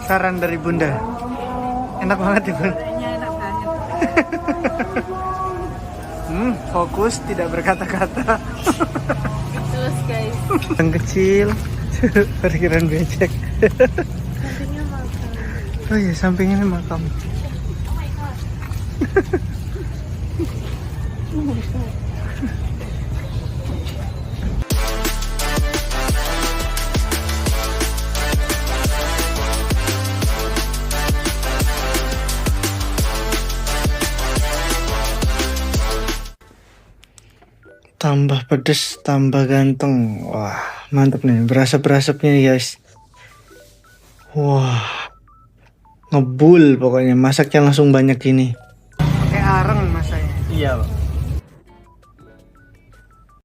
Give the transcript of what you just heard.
Saran dari Bunda. Enak banget ya, Bun. Kayaknya enak banget. Fokus tidak berkata-kata. Terus guys, Yang kecil. Parkiran becek. sampingnya makan. Oh iya, sampingnya makam. Tambah pedes, tambah ganteng. Wah, mantep nih. Berasap-berasapnya guys. Wah, ngebul pokoknya. Masaknya langsung banyak gini. Pakai areng masaknya. Iya, Pak.